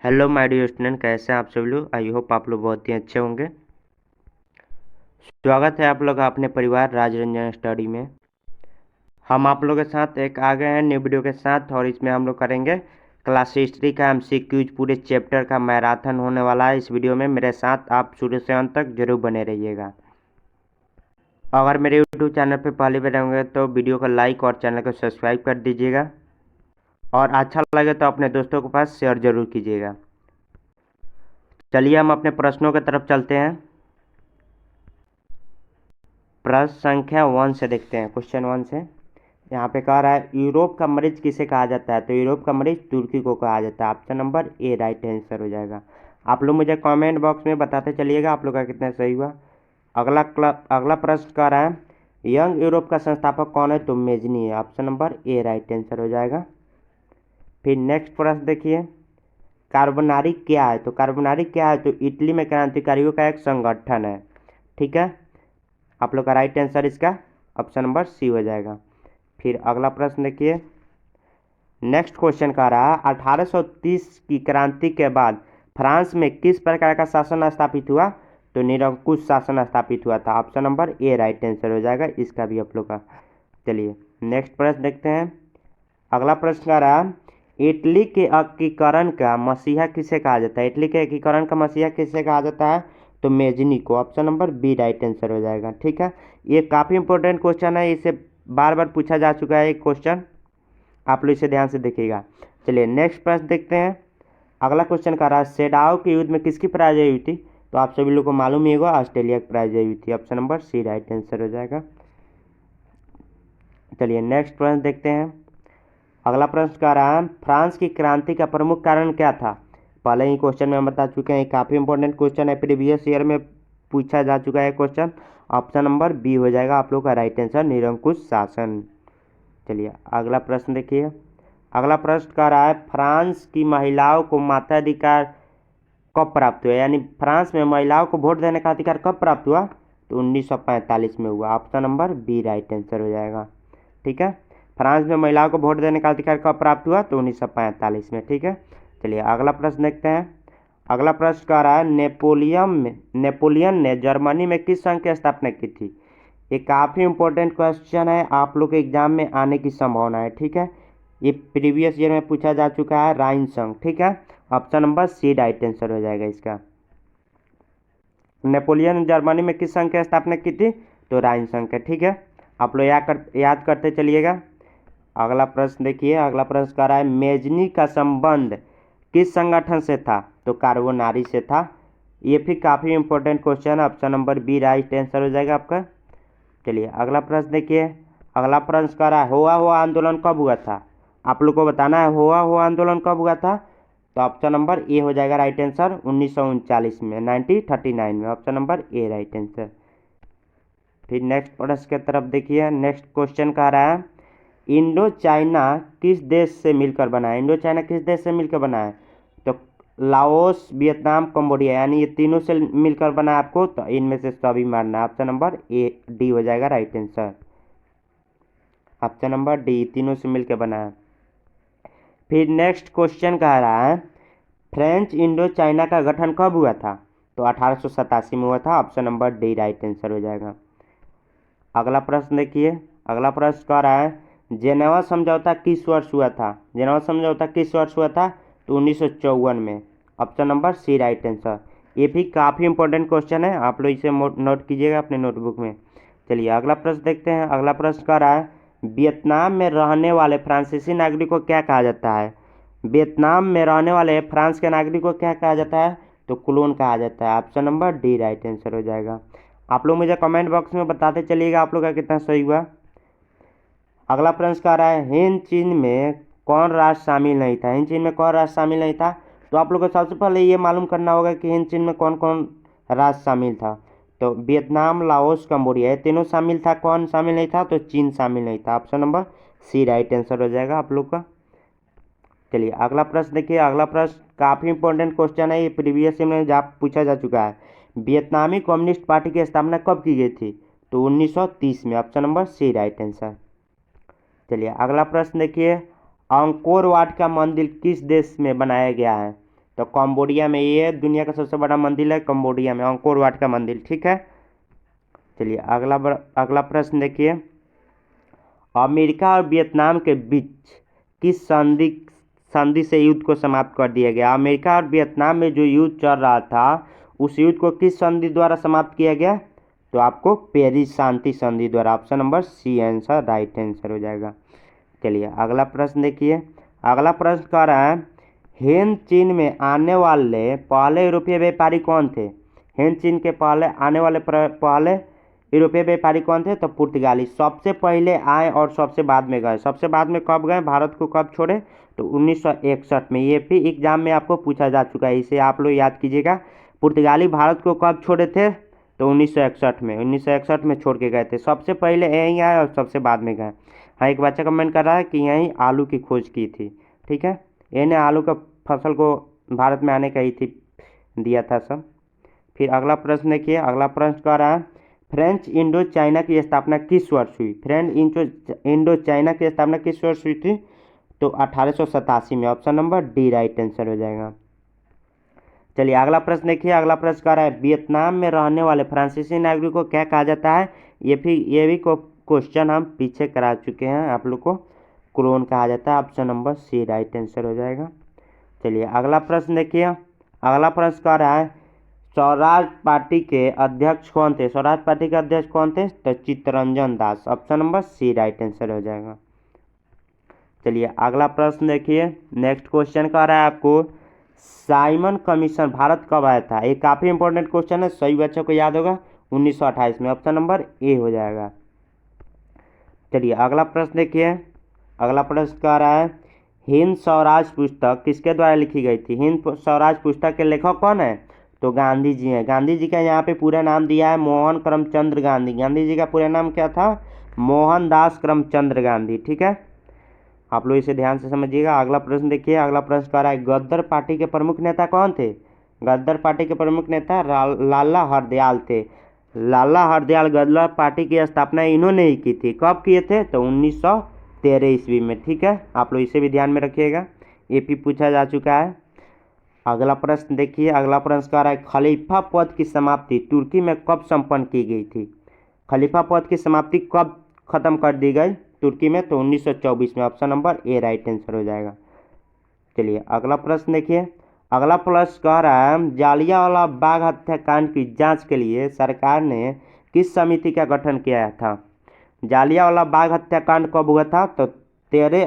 Hello my dear student, कैसे हैं आप सभी लोग। आई होप आप लोग बहुत ही अच्छे होंगे। स्वागत है आप लोग का अपने परिवार राज रंजन स्टडी में। हम आप लोगों के साथ एक आ गए हैं न्यू वीडियो के साथ, और इसमें हम लोग करेंगे क्लास हिस्ट्री का एमसीक्यूज। पूरे चैप्टर का मैराथन होने वाला है इस वीडियो में। मेरे साथ आप शुरू से अंत तक जरूर बने रहिएगा। अगर मेरे यूट्यूब चैनल पर पहली बार होंगे तो वीडियो को लाइक और चैनल को सब्सक्राइब कर दीजिएगा, और अच्छा लगे तो अपने दोस्तों के पास शेयर जरूर कीजिएगा। चलिए हम अपने प्रश्नों की तरफ चलते हैं। प्रश्न संख्या 1 से देखते हैं। क्वेश्चन 1 से यहाँ पे कह रहा है यूरोप का मरीज किसे कहा जाता है। तो यूरोप का मरीज तुर्की को कहा जाता है। Option number A right answer हो जाएगा। आप लोग मुझे कमेंट बॉक्स में बताते चलिएगा आप लोग का कितना सही हुआ। अगला प्रश्न कह रहा है यंग यूरोप का संस्थापक कौन है। तो मेजनी है। Option number A right answer हो जाएगा। फिर नेक्स्ट प्रश्न देखिए, कार्बोनारी क्या है। तो कार्बोनारी क्या है। तो इटली में क्रांतिकारियों का एक संगठन है। ठीक है, आप लोग का राइट आंसर इसका ऑप्शन नंबर सी हो जाएगा। फिर अगला प्रश्न देखिए, नेक्स्ट क्वेश्चन कह रहा है 1830 की क्रांति के बाद फ्रांस में किस प्रकार का शासन स्थापित हुआ। तो निरंकुश शासन स्थापित हुआ था। Option number A right answer हो जाएगा इसका भी आप लोग का। चलिए नेक्स्ट प्रश्न देखते हैं। अगला प्रश्न कह रहा है इटली के एकीकरण का मसीहा किसे कहा जाता है। इटली के एकीकरण का मसीहा किसे कहा जाता है। तो मेजनी को। Option number B right answer हो जाएगा। ठीक है, ये काफ़ी इंपॉर्टेंट क्वेश्चन है, इसे बार बार पूछा जा चुका है एक क्वेश्चन, आप लोग इसे ध्यान से देखिएगा। चलिए नेक्स्ट प्रश्न देखते हैं। अगला क्वेश्चन कह रहा है सेडाओ के युद्ध में किसकी पराजय हुई थी। तो आप सभी लोग को मालूम ही होगा ऑस्ट्रेलिया की पराजय हुई थी। Option number C right answer हो जाएगा। चलिए नेक्स्ट प्रश्न देखते हैं। अगला प्रश्न कह रहा है फ्रांस की क्रांति का प्रमुख कारण क्या था। पहले ही क्वेश्चन में हम बता चुके हैं, काफ़ी इंपॉर्टेंट क्वेश्चन है, प्रीवियस ईयर में पूछा जा चुका है क्वेश्चन। ऑप्शन नंबर बी हो जाएगा आप लोग का राइट आंसर, निरंकुश शासन। चलिए अगला प्रश्न देखिए। अगला प्रश्न कह रहा है फ्रांस की महिलाओं को मताधिकार कब प्राप्त हुआ। यानी फ्रांस में महिलाओं को वोट देने का अधिकार कब प्राप्त हुआ। तो 1945 में हुआ। Option number B right answer हो जाएगा। ठीक है, फ्रांस में महिलाओं को वोट देने का अधिकार कब प्राप्त हुआ। तो 1945 में। ठीक है, चलिए अगला प्रश्न देखते हैं। अगला प्रश्न कह रहा है नेपोलियन ने जर्मनी में किस संघ की स्थापना की थी। ये काफ़ी इंपॉर्टेंट क्वेश्चन है, आप लोग के एग्जाम में आने की संभावना है। ठीक है, ये प्रीवियस ईयर में पूछा जा चुका है, राइन संघ। ठीक है, option number C right answer हो जाएगा इसका। नेपोलियन ने जर्मनी में किस संघ की स्थापना की थी। तो राइन संघ के। ठीक है, आप लोग याद करते चलिएगा। अगला प्रश्न देखिए। अगला प्रश्न कह रहा है मेजनी का संबंध किस संगठन से था। तो कार्बोनारी से था। ये भी काफ़ी इंपॉर्टेंट क्वेश्चन है। Option number B right answer हो जाएगा आपका। चलिए अगला प्रश्न देखिए। अगला प्रश्न कह रहा है हुआ आंदोलन कब हुआ था। आप लोग को बताना है हुआ आंदोलन कब हुआ था। तो ऑप्शन नंबर ए हो जाएगा राइट आंसर, 1939 में, 1939 में। Option number A right answer. फिर नेक्स्ट प्रश्न की तरफ देखिए। नेक्स्ट क्वेश्चन कह रहा है इंडो चाइना किस देश से मिलकर बना है। इंडो चाइना किस देश से मिलकर बना है। तो लाओस, वियतनाम, कंबोडिया, यानी ये तीनों से मिलकर बना है आपको। तो इनमें से सभी मारना है। ऑप्शन नंबर ए डी हो जाएगा right answer. Option number D, तीनों से मिलकर बना है। फिर नेक्स्ट क्वेश्चन कह रहा है फ्रेंच इंडो चाइना का गठन कब हुआ था। तो 1887 में हुआ था। Option number D right answer हो जाएगा। अगला प्रश्न देखिए। अगला प्रश्न कह रहा है जेनेवा समझौता किस वर्ष हुआ था। जेनेवा समझौता किस वर्ष हुआ था। तो 1954 में। Option number C right answer. ये भी काफ़ी इंपॉर्टेंट क्वेश्चन है, आप लोग इसे नोट कीजिएगा अपने नोटबुक में। चलिए अगला प्रश्न देखते हैं। अगला प्रश्न कह रहा है वियतनाम में रहने वाले फ्रांसीसी नागरिक को क्या कहा जाता है। वियतनाम में रहने वाले फ्रांस के नागरिक को क्या कहा जाता है। तो क्लोन कहा जाता है। Option number D right answer हो जाएगा। आप लोग मुझे कमेंट बॉक्स में बताते चलिएगा आप लोग का कितना सही हुआ। अगला प्रश्न कह रहा है हिंद चीन में कौन राष्ट्र शामिल नहीं था। हिंद चीन में कौन राष्ट्र शामिल नहीं था। तो आप लोग को सबसे पहले ये मालूम करना होगा कि हिंद चीन में कौन कौन राष्ट्र शामिल था। तो वियतनाम, लाओस, कंबोडिया, ये तीनों शामिल था। कौन शामिल नहीं था। तो चीन शामिल नहीं था। Option number C right answer हो जाएगा आप लोग का। चलिए अगला प्रश्न देखिए। अगला प्रश्न काफ़ी इंपॉर्टेंट क्वेश्चन है, ये प्रीवियस में पूछा जा चुका है। वियतनामी कम्युनिस्ट पार्टी की स्थापना कब की गई थी। तो 1930 में। Option number C right answer. चलिए अगला प्रश्न देखिए। अंकोर वाट का मंदिर किस देश में बनाया गया है। तो कंबोडिया में, ये दुनिया का सबसे बड़ा मंदिर है कंबोडिया में, अंकोर वाट का मंदिर, ठीक है। चलिए अगला प्रश्न देखिए, अमेरिका और वियतनाम के बीच किस संधि से युद्ध को समाप्त कर दिया गया? अमेरिका और वियतनाम में जो युद्ध चल रहा था उस युद्ध को किस संधि द्वारा समाप्त किया गया? तो आपको पेरिस शांति संधि द्वारा। Option number C answer right answer हो जाएगा। चलिए अगला प्रश्न देखिए, अगला प्रश्न कह रहा है हिंद चीन में आने वाले पहले यूरोपीय व्यापारी कौन थे? हिंद चीन के पहले आने वाले पहले यूरोपीय व्यापारी कौन थे? तो पुर्तगाली सबसे पहले आए और सबसे बाद में गए। सबसे बाद में कब गए, भारत को कब छोड़े? तो 1961 में। ये भी एग्जाम में आपको पूछा जा चुका है, इसे आप लोग याद कीजिएगा। पुर्तगाली भारत को कब छोड़े थे? तो 1961 में। 1961 में छोड़ के गए थे। सबसे पहले यहीं आए और सबसे बाद में गए। हाँ, एक बच्चा कमेंट कर रहा है कि यहीं आलू की खोज की थी, ठीक है। इन्हें आलू का फसल को भारत में आने का ही थी दिया था सब। फिर अगला प्रश्न देखिए, अगला प्रश्न कह रहा है फ्रेंच इंडो चाइना की स्थापना किस वर्ष हुई? फ्रेंच इंडो चाइना की स्थापना किस वर्ष हुई थी? तो 1887 में। Option number D right answer हो जाएगा। चलिए अगला प्रश्न देखिए, अगला प्रश्न कह रहा है वियतनाम में रहने वाले फ्रांसीसी नागरिक को क्या कहा जाता है? ये भी क्वेश्चन हम पीछे करा चुके हैं आप लोग को। क्लोन कहा जाता है। Option number C right answer हो जाएगा। चलिए अगला प्रश्न देखिए, अगला प्रश्न कह रहा है स्वराज पार्टी के अध्यक्ष कौन थे? स्वराज पार्टी के अध्यक्ष कौन थे? तो Chittaranjan Das. Option number C right answer हो जाएगा। चलिए अगला प्रश्न देखिए, नेक्स्ट क्वेश्चन कह रहा है आपको साइमन कमीशन भारत कब आया था? ये काफी इंपॉर्टेंट क्वेश्चन है, सभी बच्चों को याद होगा। 1928 में। ऑप्शन नंबर ए हो जाएगा। चलिए अगला प्रश्न देखिए, अगला प्रश्न कह रहा है हिंद स्वराज पुस्तक किसके द्वारा लिखी गई थी? हिंद स्वराज पुस्तक के लेखक कौन है? तो गांधी जी हैं। गांधी जी का यहाँ पे पूरा नाम दिया है मोहन करमचंद गांधी। गांधी जी का पूरा नाम क्या था? मोहनदास करमचंद गांधी, ठीक है। आप लोग इसे ध्यान से समझिएगा। अगला प्रश्न देखिए, अगला प्रश्न कह रहा है गद्दर पार्टी के प्रमुख नेता कौन थे? गद्दर पार्टी के प्रमुख नेता लाला हरदयाल थे। लाला हरदयाल गद्दर पार्टी की स्थापना इन्होंने ही की थी। कब किए थे? तो 1913 ईस्वी में, ठीक है। आप लोग इसे भी ध्यान में रखिएगा, ये भी पूछा जा चुका है। अगला प्रश्न देखिए, अगला प्रश्न कह रहा है खलीफा पद की समाप्ति तुर्की में कब संपन्न की गई थी? खलीफा पद की समाप्ति कब खत्म कर दी गई तुर्की में? तो 1924 में। Option number A right answer हो जाएगा। चलिए अगला प्रश्न देखिए, अगला प्रश्न कह रहा है जालियांवाला बाग हत्याकांड की जांच के लिए सरकार ने किस समिति का गठन किया था? जालियांवाला बाग हत्याकांड कब हुआ था? तो 13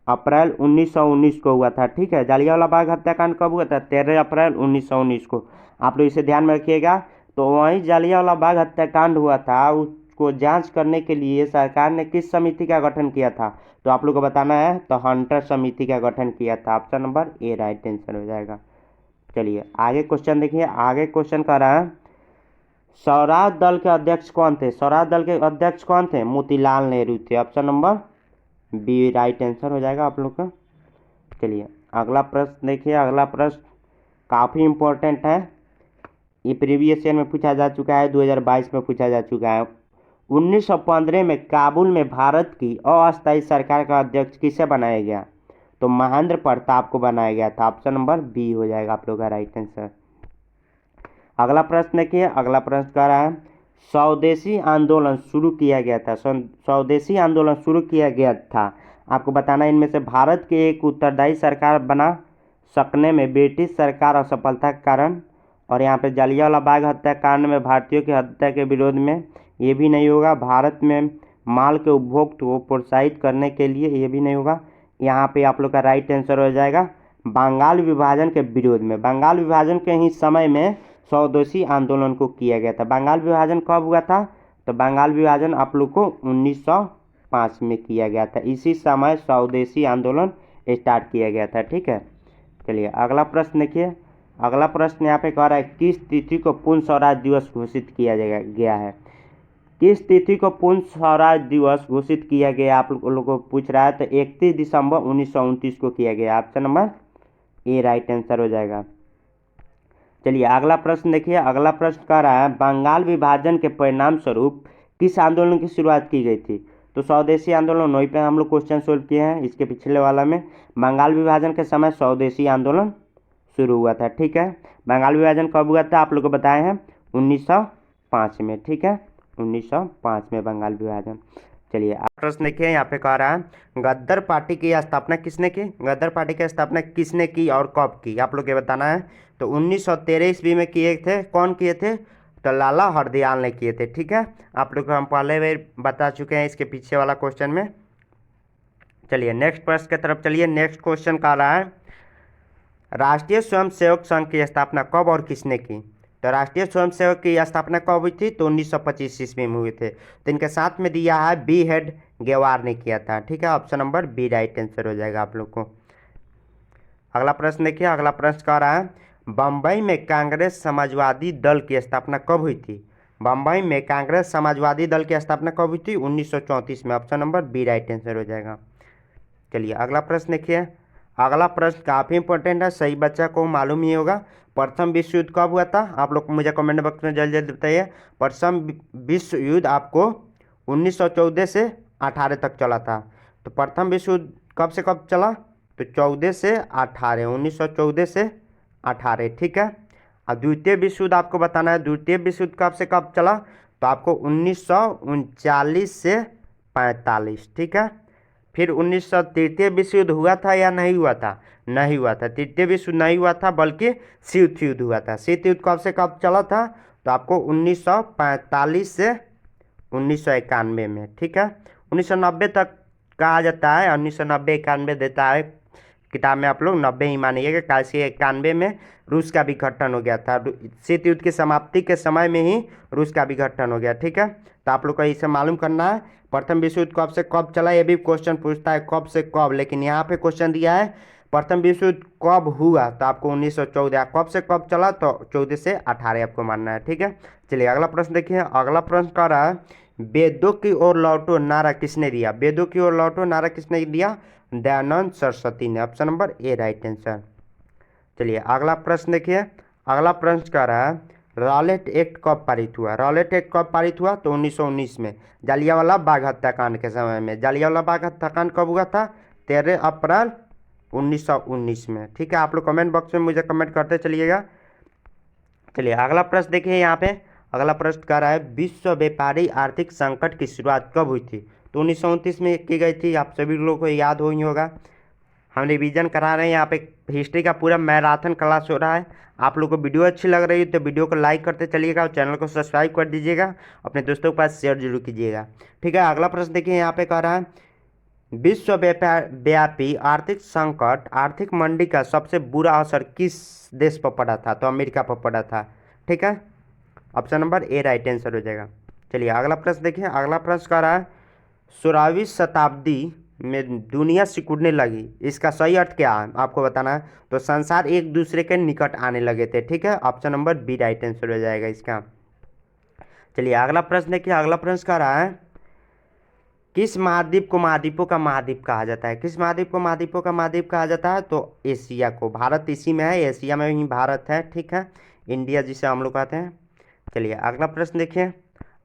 अप्रैल 1919 को हुआ था, ठीक है। जालियांवाला बाग हत्याकांड कब हुआ था? 13 अप्रैल 1919 को। आप लोग इसे ध्यान में रखिएगा। तो वहीं जालियांवाला बाग हत्याकांड हुआ था, उसको जांच करने के लिए सरकार ने किस समिति का गठन किया था? तो आप लोग को बताना है, तो हंटर समिति का गठन किया था। Option number A right answer हो जाएगा। चलिए आगे क्वेश्चन देखिए, आगे क्वेश्चन कर रहा है स्वराज दल के अध्यक्ष कौन थे? स्वराज दल के अध्यक्ष कौन थे? मोतीलाल नेहरू थे। Option number B right answer हो जाएगा आप लोग का। चलिए अगला प्रश्न देखिए, अगला प्रश्न काफ़ी इम्पोर्टेंट है, ये प्रीवियस ईयर में पूछा जा चुका है, 2022 में पूछा जा चुका है। 1915 में काबुल में भारत की अस्थायी सरकार का अध्यक्ष किसे बनाया गया? तो महेंद्र प्रताप को बनाया गया था। ऑप्शन नंबर बी हो जाएगा आप लोग का राइट आंसर। अगला प्रश्न देखिए, अगला प्रश्न कह रहा है स्वदेशी आंदोलन शुरू किया गया था। स्वदेशी आंदोलन शुरू किया गया था, आपको बताना इनमें से भारत के एक उत्तरदायी सरकार बना सकने में ब्रिटिश सरकार असफलता के कारण, और यहाँ पे जालियांवाला बाग हत्याकांड में भारतीयों की हत्या के विरोध में, ये भी नहीं होगा। भारत में माल के उपभोग को प्रोत्साहित करने के लिए, ये भी नहीं होगा। यहाँ पे आप लोग का राइट आंसर हो जाएगा बंगाल विभाजन के विरोध में। बंगाल विभाजन के ही समय में स्वदेशी आंदोलन को किया गया था। बंगाल विभाजन कब हुआ था? तो बंगाल विभाजन आप लोग को 1905 में किया गया था। इसी समय स्वदेशी आंदोलन स्टार्ट किया गया था, ठीक है। चलिए अगला प्रश्न देखिए, अगला प्रश्न यहाँ पे कह रहा है किस तिथि को पूर्ण स्वराज दिवस घोषित किया गया है? किस तिथि को पूर्ण स्वराज दिवस घोषित किया गया आप लोगों को पूछ रहा है? तो 31 दिसंबर 1929 को किया गया। Option number A right answer हो जाएगा। चलिए अगला प्रश्न देखिए, अगला प्रश्न कह रहा है बंगाल विभाजन के परिणाम स्वरूप किस आंदोलन की शुरुआत की गई थी? तो स्वदेशी आंदोलन वहीं पे हम लोग क्वेश्चन सोल्व किए हैं इसके पिछले वाला में। बंगाल विभाजन के समय स्वदेशी आंदोलन शुरू हुआ था, ठीक है। बंगाल विभाजन कब हुआ था आप लोग को बताए हैं 1905 में, ठीक है, 1905 में बंगाल विभाजन। चलिए प्रश्न देखिए, यहाँ पे कह रहा है गदर पार्टी की स्थापना किसने की, गदर पार्टी की स्थापना किसने की और कब की, आप लोग ये बताना है। तो 1913 ईस्वी में किए थे, कौन किए थे, तो लाला हरदयाल ने किए थे, ठीक है। आप लोग को हम पहले भी बता चुके हैं इसके पीछे वाला क्वेश्चन में। चलिए नेक्स्ट प्रश्न की तरफ चलिए। नेक्स्ट क्वेश्चन कह रहा है राष्ट्रीय स्वयंसेवक संघ की स्थापना कब और किसने की। तो राष्ट्रीय स्वयंसेवक की स्थापना कब हुई थी, तो 1925 ईस्वी में हुए थे। तो इनके साथ में दिया है बी हेड गेवार ने किया था, ठीक है। Option number B right answer हो जाएगा आप लोग को। अगला प्रश्न देखिए, अगला प्रश्न कह रहा है बम्बई में कांग्रेस समाजवादी दल की स्थापना कब हुई थी। बम्बई में कांग्रेस समाजवादी दल की स्थापना कब हुई थी, 1934 में। Option number B right answer हो जाएगा। चलिए अगला प्रश्न देखिए, अगला प्रश्न काफ़ी इंपॉर्टेंट है, सही बच्चा को मालूम ही होगा। प्रथम विश्व युद्ध कब हुआ था, आप लोग मुझे कमेंट बॉक्स में जल्दी जल्दी बताइए। प्रथम विश्व युद्ध आपको 1914 से 18 तक चला था। तो प्रथम विश्व युद्ध कब से कब चला, तो 14 से 18, 1914 से 18, ठीक है। और द्वितीय विश्व युद्ध आपको बताना है, द्वितीय विश्व युद्ध कब से कब चला, तो आपको 1939 से 45, ठीक है। फिर 1900 तृतीय विश्व युद्ध हुआ था या नहीं हुआ था, नहीं हुआ था, तृतीय विश्व नहीं हुआ था बल्कि शीत युद्ध हुआ था। शीत युद्ध कब से कब चला था, तो आपको 1945 से 1991 में, ठीक है। 1990 तक कहा जाता है, 1990-91 देता है किताब में, आप लोग 90 ही मानिएगा, कैसे 91 में रूस का विघटन हो गया था। शीत युद्ध की समाप्ति के समय में ही रूस का विघटन हो गया, ठीक है। तो आप लोग को इसे मालूम करना है प्रथम विश्व युद्ध कब से कब चला, ये भी क्वेश्चन पूछता है कब से कब, लेकिन यहाँ पे क्वेश्चन दिया है प्रथम विश्व युद्ध कब हुआ, तो आपको 1914, कब से कब चला, तो 14 से 18 आपको मानना है, ठीक है। चलिए अगला प्रश्न देखिए, अगला प्रश्न कह रहा है वेदों की ओर लौटो नारा किसने दिया, वेदों की ओर लौटो नारा किसने दिया, दयानंद सरस्वती ने। Option number A right answer. चलिए अगला प्रश्न देखिए, अगला प्रश्न कह रहा है रॉलेट एक्ट कब पारित हुआ, रॉलेट एक्ट कब पारित हुआ, तो 1919 में, जालियांवाला बाग हत्याकांड के समय में। जालियांवाला बाग हत्याकांड कब हुआ था, 13 अप्रैल 1919 में, ठीक है। आप लोग कमेंट बॉक्स में मुझे कमेंट करते चलिएगा। चलिए अगला प्रश्न देखिए, यहाँ पे अगला प्रश्न कह रहा है विश्व व्यापारी आर्थिक संकट की शुरुआत कब हुई थी, तो 1929 में की गई थी। आप सभी लोगों को याद हो ही होगा, हम रिवीजन करा रहे हैं, यहाँ पे हिस्ट्री का पूरा मैराथन क्लास हो रहा है। आप लोगों को वीडियो अच्छी लग रही है तो वीडियो को लाइक करते चलिएगा और चैनल को सब्सक्राइब कर दीजिएगा, अपने दोस्तों के पास शेयर जरूर कीजिएगा, ठीक है। अगला प्रश्न देखिए, यहाँ पे कह रहा है विश्व व्यापी आर्थिक संकट, आर्थिक मंदी का सबसे बुरा असर किस देश पर पड़ा था, तो अमेरिका पर पड़ा था, ठीक है। Option number A right answer हो जाएगा। चलिए अगला प्रश्न देखिए, अगला प्रश्न कह रहा है 16वीं शताब्दी में दुनिया सिकुड़ने लगी, इसका सही अर्थ क्या है आपको बताना है। तो संसार एक दूसरे के निकट आने लगे थे, ठीक है। Option number B right answer हो जाएगा इसका। चलिए अगला प्रश्न देखिए, अगला प्रश्न कह रहा है किस महाद्वीप को महाद्वीपों का महाद्वीप कहा जाता है, किस महाद्वीप को महाद्वीपों का महाद्वीप कहा जाता है, तो एशिया को। भारत इसी में है, एशिया में ही भारत है, ठीक है, इंडिया जिसे हम लोग कहते हैं। चलिए अगला प्रश्न देखिए,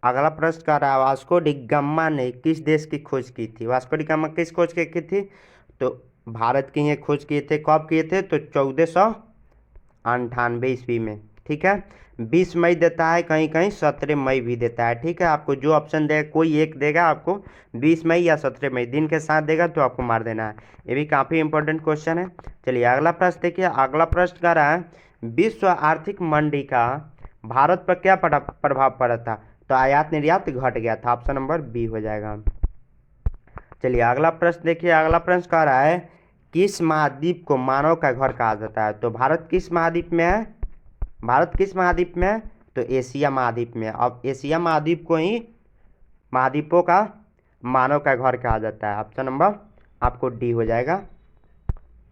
अगला प्रश्न कह रहा है वास्को डी गामा ने किस देश की खोज की थी, वास्को डी गामा किस खोज की थी, तो भारत की ही खोज किए थे। कब किए थे, तो 1498 ईस्वी में, ठीक है। 20 मई देता है, कहीं कहीं 17 मई भी देता है, ठीक है। आपको जो ऑप्शन देगा कोई एक देगा, आपको 20 मई या 17 मई दिन के साथ देगा तो आपको मार देना है। ये भी काफ़ी इंपॉर्टेंट क्वेश्चन है। चलिए अगला प्रश्न देखिए, अगला प्रश्न कह रहा है विश्व आर्थिक मंदी का भारत पर क्या प्रभाव पड़ा था, तो आयात निर्यात घट गया था। ऑप्शन नंबर बी हो जाएगा। चलिए अगला प्रश्न देखिए, अगला प्रश्न कह रहा है किस महाद्वीप को मानव का घर कहा जाता है, तो भारत किस महाद्वीप में है, भारत किस महाद्वीप में है, तो एशिया महाद्वीप में। अब एशिया महाद्वीप को ही महाद्वीपों का मानव का घर कहा जाता है। ऑप्शन नंबर आपको डी हो जाएगा।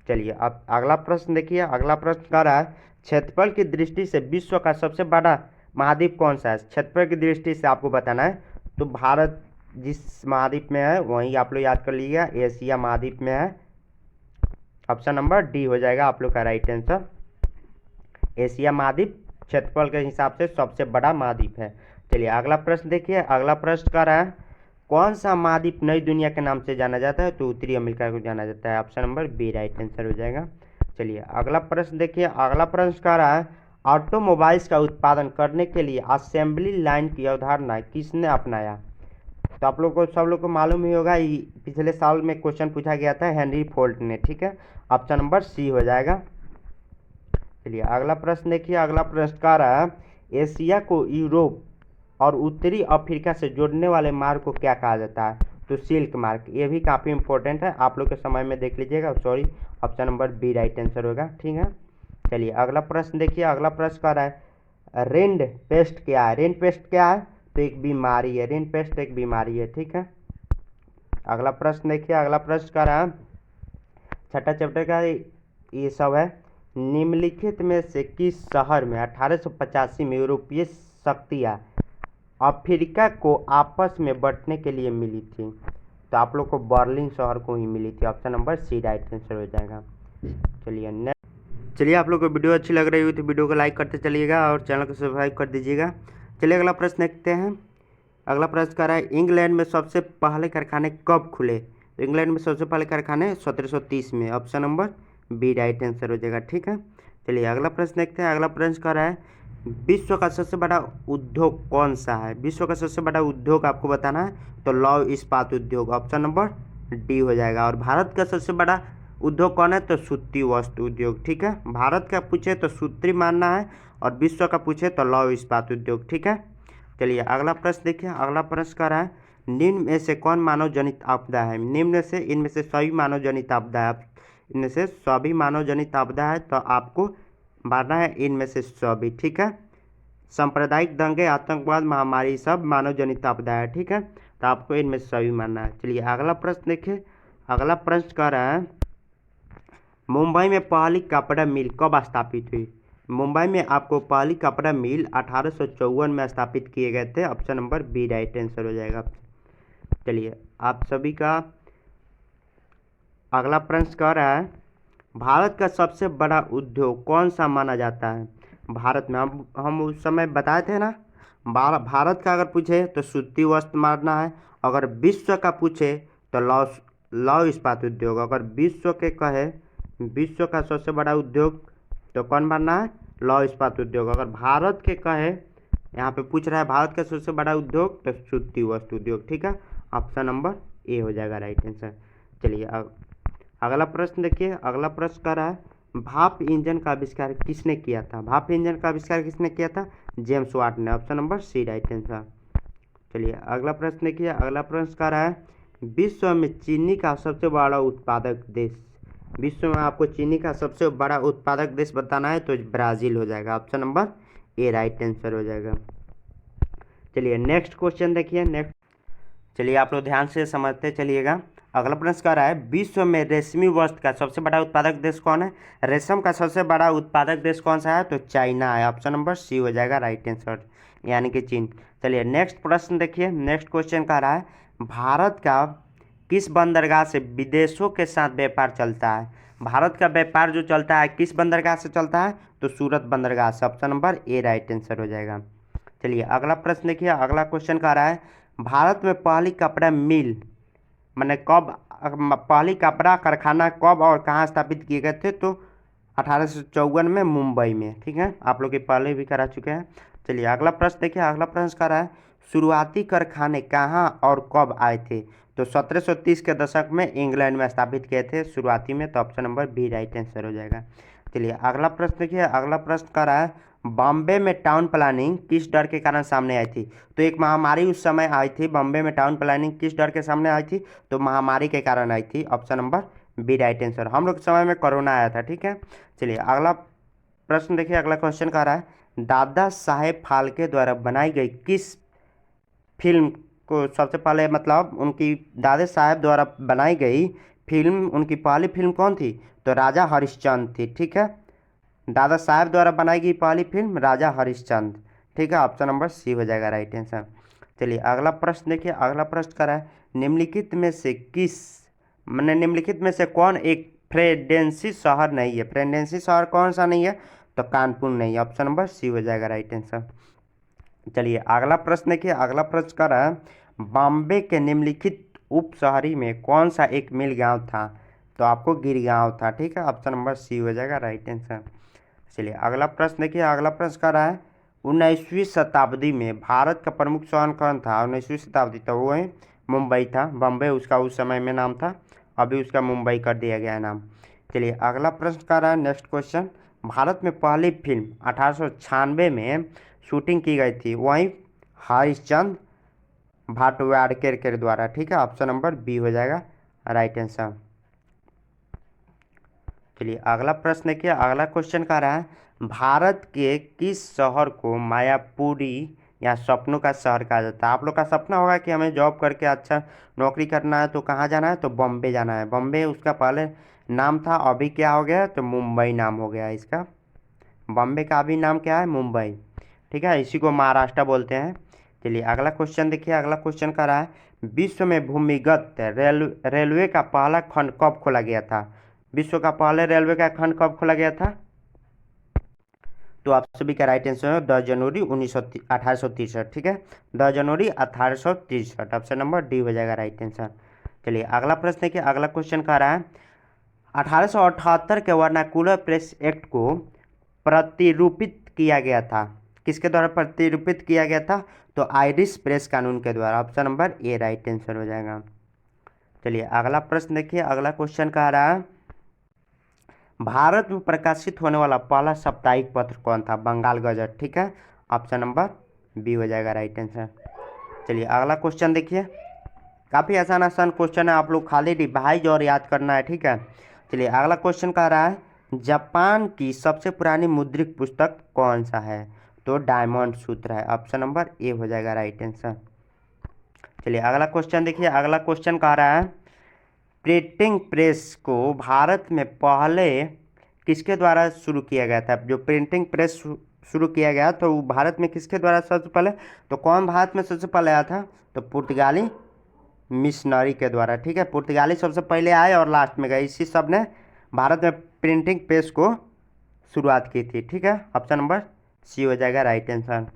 चलिए अब अगला प्रश्न देखिए, अगला प्रश्न कह रहा है क्षेत्रफल की दृष्टि से विश्व का सबसे बड़ा महाद्वीप कौन सा है, क्षेत्रफल की दृष्टि से आपको बताना है। तो भारत जिस महाद्वीप में है वहीं आप लोग याद कर लीजिएगा, एशिया महाद्वीप में है। ऑप्शन नंबर डी हो जाएगा आप लोग का राइट आंसर। एशिया महाद्वीप क्षेत्रफल के हिसाब से सबसे बड़ा महाद्वीप है। चलिए अगला प्रश्न देखिए, अगला प्रश्न कह रहा है कौन सा महाद्वीप नई दुनिया के नाम से जाना जाता है? तो उत्तरी अमेरिका को जाना जाता है। Option number B right answer हो जाएगा। चलिए अगला प्रश्न देखिए, अगला प्रश्न कह रहा है ऑटोमोबाइल्स का उत्पादन करने के लिए असेंबली लाइन की अवधारणा किसने अपनाया? तो आप लोग को सब लोग को मालूम ही होगा, पिछले साल में क्वेश्चन पूछा गया था, हेनरी फोर्ड ने। ठीक है, ऑप्शन नंबर सी हो जाएगा। चलिए अगला प्रश्न देखिए, अगला प्रश्न कह रहा है एशिया को यूरोप और उत्तरी अफ्रीका से जोड़ने वाले मार्ग को क्या कहा जाता है? तो सिल्क मार्ग। ये भी काफ़ी इंपॉर्टेंट है, आप लोग के समय में देख लीजिएगा। Sorry, option number B right answer होगा। ठीक है, चलिए अगला प्रश्न देखिए, अगला प्रश्न कह रहा है रेंड पेस्ट क्या है? रेंड पेस्ट क्या है? तो एक बीमारी है, रेंड पेस्ट एक बीमारी है। ठीक है, अगला प्रश्न देखिए, अगला प्रश्न कह रहा है छठा चैप्टर का ये सब है, निम्नलिखित में से किस शहर में 1885 में यूरोपीय शक्तियाँ अफ्रीका को आपस में बांटने के लिए मिली थी? तो आप लोग को बर्लिन शहर को ही मिली थी। Option number C right answer हो जाएगा। चलिए आप लोग को वीडियो अच्छी लग रही हुई तो वीडियो को लाइक करते चलिएगा और चैनल को सब्सक्राइब कर दीजिएगा। चलिए अगला प्रश्न देखते हैं। अगला प्रश्न कह रहा है इंग्लैंड में सबसे पहले कारखाने कब खुले? तो इंग्लैंड में सबसे पहले कारखाने 1730 में। Option number B right answer हो जाएगा। ठीक है, चलिए अगला प्रश्न देखते हैं। अगला प्रश्न कह रहा है विश्व का सबसे बड़ा उद्योग कौन सा है? विश्व का सबसे बड़ा उद्योग आपको बताना है, तो लौह इस्पात उद्योग। ऑप्शन नंबर डी हो जाएगा। और भारत का सबसे बड़ा उद्योग कौन है? तो सूती वस्त्र उद्योग। ठीक है, भारत का पूछे तो सूत्री मानना है और विश्व का पूछे तो लौह इस्पात उद्योग। ठीक है, चलिए अगला प्रश्न देखिए। अगला प्रश्न कह रहा है निम्न में से कौन मानव जनित आपदा है? निम्न में से इनमें से सभी मानव जनित आपदा है। इनमें से सभी मानव जनित आपदा है, तो आपको मानना है इनमें से सभी। ठीक है, सांप्रदायिक दंगे, आतंकवाद, महामारी सब मानव जनित आपदा है। ठीक है, तो आपको इनमें से सभी मानना है। चलिए अगला प्रश्न देखिए। अगला प्रश्न कह रहा है मुंबई में पहली कपड़ा मिल कब स्थापित हुई? मुंबई में आपको पहली कपड़ा मिल 1854 में स्थापित किए गए थे। Option number B right answer हो जाएगा। चलिए आप सभी का अगला प्रश्न कह रहा है भारत का सबसे बड़ा उद्योग कौन सा माना जाता है? भारत में हम उस समय बताए थे ना, भारत का अगर पूछे तो सूती वस्त्र मानना है, अगर विश्व का पूछे तो लौह इस्पात उद्योग, अगर विश्व के कहे विश्व का सबसे बड़ा उद्योग तो कौन मानना है? लौह इस्पात उद्योग। अगर भारत के कहे, यहाँ पे पूछ रहा है भारत का सबसे बड़ा उद्योग, तो सूती वस्त्र उद्योग। ठीक है, ऑप्शन नंबर ए हो जाएगा राइट आंसर। चलिए अगला प्रश्न देखिए। अगला प्रश्न कर रहा है भाप इंजन का आविष्कार किसने किया था? भाप इंजन का आविष्कार किसने किया था? जेम्स वाट ने। Option number C right answer. चलिए अगला प्रश्न देखिए। अगला प्रश्न कर रहा है विश्व में चीनी का सबसे बड़ा उत्पादक देश? विश्व में आपको चीनी का सबसे बड़ा उत्पादक देश बताना है, तो ब्राज़ील हो जाएगा। Option number A right answer हो जाएगा। चलिए नेक्स्ट क्वेश्चन देखिए। नेक्स्ट, चलिए आप लोग ध्यान से समझते चलिएगा। अगला प्रश्न कह रहा है विश्व में रेशमी वस्त्र का सबसे बड़ा उत्पादक देश कौन है? रेशम का सबसे बड़ा उत्पादक देश कौन सा है? तो चाइना है। ऑप्शन नंबर सी हो जाएगा राइट आंसर, यानी कि चीन। चलिए नेक्स्ट प्रश्न देखिए। नेक्स्ट क्वेश्चन कह रहा है भारत का किस बंदरगाह से विदेशों के साथ व्यापार चलता है? भारत का व्यापार जो चलता है किस बंदरगाह से चलता है? तो सूरत बंदरगाह से। Option number A right answer हो जाएगा। चलिए अगला प्रश्न देखिए। अगला क्वेश्चन कह रहा है भारत में पहली कपड़ा मिल मैंने कब, पहली कपड़ा कारखाना कब और कहाँ स्थापित किए गए थे? तो 1854 में मुंबई में। ठीक है, आप लोग के पहले भी करा चुके हैं। चलिए अगला प्रश्न देखिए। अगला प्रश्न कह रहा है शुरुआती कारखाने कहाँ और कब आए थे? तो 1730 के दशक में इंग्लैंड में स्थापित किए थे शुरुआती में। तो option number B right answer हो जाएगा। चलिए अगला प्रश्न देखिए। अगला प्रश्न कह रहा है बॉम्बे में टाउन प्लानिंग किस डर के कारण सामने आई थी? तो एक महामारी उस समय आई थी। बॉम्बे में टाउन प्लानिंग किस डर के सामने आई थी? तो महामारी के कारण आई थी। Option number B right answer. हम लोग के समय में कोरोना आया था। ठीक है, चलिए अगला प्रश्न देखिए। अगला क्वेश्चन कह रहा है दादा साहेब फाल्के द्वारा बनाई गई किस फिल्म को सबसे पहले, मतलब उनकी दादा साहेब द्वारा बनाई गई फिल्म, उनकी पहली फिल्म कौन थी? तो राजा हरिश्चंद्र थी। ठीक है, दादा साहेब द्वारा बनाई गई पहली फिल्म राजा हरिश्चंद्र। ठीक है, ऑप्शन नंबर सी हो जाएगा राइट आंसर। चलिए अगला प्रश्न देखिए। अगला प्रश्न करा है निम्नलिखित में से निम्नलिखित में से कौन एक प्रेसिडेंसी शहर नहीं है? प्रेसिडेंसी शहर कौन सा नहीं है? तो कानपुर नहीं है। ऑप्शन नंबर सी हो जाएगा राइट आंसर। चलिए अगला प्रश्न देखिए। अगला प्रश्न कर रहा है बॉम्बे के निम्नलिखित उप शहरी में कौन सा एक मिल गांव था? तो आपको गिरगांव था। ठीक है, ऑप्शन नंबर सी हो जाएगा राइट आंसर। चलिए अगला प्रश्न देखिए, अगला प्रश्न कर रहा है 19वीं शताब्दी में भारत का प्रमुख शहर कौन था? 19वीं शताब्दी तो वो है मुंबई था, बॉम्बे उसका उस समय में नाम था, अभी उसका मुंबई कर दिया गया है नाम। चलिए अगला प्रश्न कर रहा है, नेक्स्ट क्वेश्चन, भारत में पहली फिल्म 1896 में शूटिंग की गई थी, वहीं हरिश्चंद्र भाटवाड़कर के द्वारा। ठीक है, ऑप्शन नंबर बी हो जाएगा राइट आंसर। चलिए अगला प्रश्न देखिए, अगला क्वेश्चन कह रहा है भारत के किस शहर को मायापुरी या सपनों का शहर कहा जाता है? आप लोग का सपना होगा कि हमें जॉब करके अच्छा नौकरी करना है, तो कहाँ जाना है? तो बॉम्बे जाना है। बॉम्बे उसका पहले नाम था, अभी क्या हो गया? तो मुंबई नाम हो गया इसका। बॉम्बे का अभी नाम क्या है? मुंबई। ठीक है, इसी को महाराष्ट्र बोलते हैं। चलिए अगला क्वेश्चन देखिए, अगला क्वेश्चन कर रहा है विश्व में भूमिगत रेलवे का पहला खंड कब खोला गया था? विश्व का पहले रेलवे का खंड कब खोला गया था? तो आप सभी का राइट आंसर है 10 जनवरी 1863। ठीक है, 10 जनवरी 1863, ऑप्शन नंबर डी हो जाएगा राइट आंसर। चलिए अगला प्रश्न देखिए, अगला क्वेश्चन कह रहा है 1878 के वर्नाकुलर प्रेस एक्ट को प्रतिरूपित किया गया था, किसके द्वारा प्रतिरूपित किया गया था? तो आयरिश प्रेस कानून के द्वारा, option number A right answer हो जाएगा। चलिए अगला प्रश्न देखिए, अगला क्वेश्चन कह रहा है भारत में प्रकाशित होने वाला पहला साप्ताहिक पत्र कौन था? बंगाल गजट। ठीक है, ऑप्शन नंबर बी हो जाएगा राइट आंसर। चलिए अगला क्वेश्चन देखिए, काफ़ी आसान आसान क्वेश्चन है, आप लोग खाली रिवाइज और याद करना है। ठीक है, चलिए अगला क्वेश्चन कह रहा है जापान की सबसे पुरानी मुद्रित पुस्तक कौन सा है? तो डायमंड सूत्र है, ऑप्शन नंबर ए हो जाएगा राइट आंसर। चलिए अगला क्वेश्चन देखिए, अगला क्वेश्चन कह रहा है प्रिंटिंग प्रेस को भारत में पहले किसके द्वारा शुरू किया गया था? जो प्रिंटिंग प्रेस शुरू किया गया तो वो भारत में किसके द्वारा सबसे पहले? तो कौन भारत में सबसे पहले आया था? तो पुर्तगाली मिशनरी के द्वारा। ठीक है, पुर्तगाली सबसे पहले आए और लास्ट में गए, इसी सब ने भारत में प्रिंटिंग प्रेस को शुरुआत की थी। ठीक है, ऑप्शन नंबर सी हो जाएगा राइट आंसर।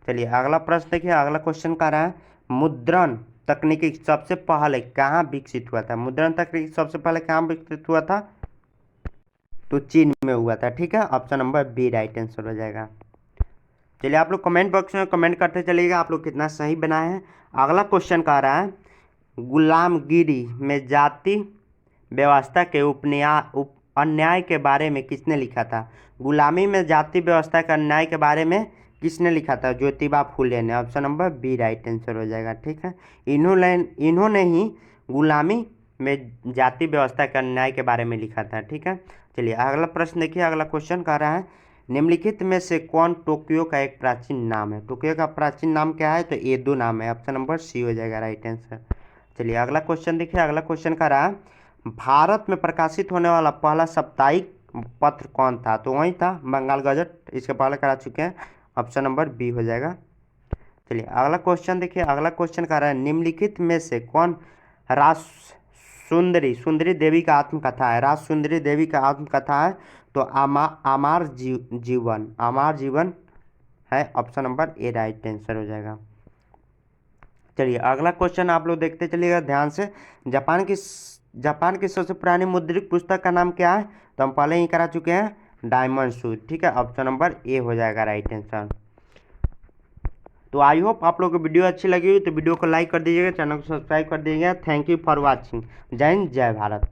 चलिए अगला प्रश्न देखिए, अगला क्वेश्चन कह रहा है मुद्रण तकनीकी सबसे पहले कहाँ विकसित हुआ था? मुद्रण तकनीक सबसे पहले कहाँ विकसित हुआ था? तो चीन में हुआ था। ठीक है, option number B right answer हो जाएगा। चलिए आप लोग कमेंट बॉक्स में कमेंट करते चलिएगा आप लोग कितना सही बनाए हैं। अगला क्वेश्चन कह रहा है गुलामगिरी में जाति व्यवस्था के अन्याय के बारे में किसने लिखा था? गुलामी में जाति व्यवस्था के अन्याय के बारे में किसने लिखा था? ज्योतिबा फुले ने, option number B right answer हो जाएगा। ठीक है, इन्होंने ही गुलामी में जाति व्यवस्था के अन्याय के बारे में लिखा था। ठीक है, चलिए अगला प्रश्न देखिए, अगला क्वेश्चन कह रहा है निम्नलिखित में से कौन टोक्यो का एक प्राचीन नाम है? टोक्यो का प्राचीन नाम क्या है? तो एदो नाम है, ऑप्शन नंबर सी हो जाएगा राइट आंसर। चलिए अगला क्वेश्चन देखिए, अगला क्वेश्चन कह रहा है भारत में प्रकाशित होने वाला पहला साप्ताहिक पत्र कौन था? तो वही था बंगाल गजट, इसके पहले करा चुके हैं, ऑप्शन नंबर बी हो जाएगा। चलिए अगला क्वेश्चन देखिए, अगला क्वेश्चन कह रहा है निम्नलिखित में से कौन रास सुंदरी देवी का आत्मकथा है? रास सुंदरी देवी का आत्मकथा है तो आमार जीवन है, option number A right answer हो जाएगा। चलिए अगला क्वेश्चन आप लोग देखते चलिएगा ध्यान से, जापान की सबसे पुरानी मुद्रित पुस्तक का नाम क्या है? तो हम पहले ही करा चुके हैं डायमंड सूत्र। ठीक है, ऑप्शन नंबर ए हो जाएगा राइट आंसर। तो आई होप आप लोगों को वीडियो अच्छी लगी हुई तो वीडियो को लाइक कर दीजिएगा, चैनल को सब्सक्राइब कर दीजिएगा। Thank you for watching. जय हिंद, जय भारत।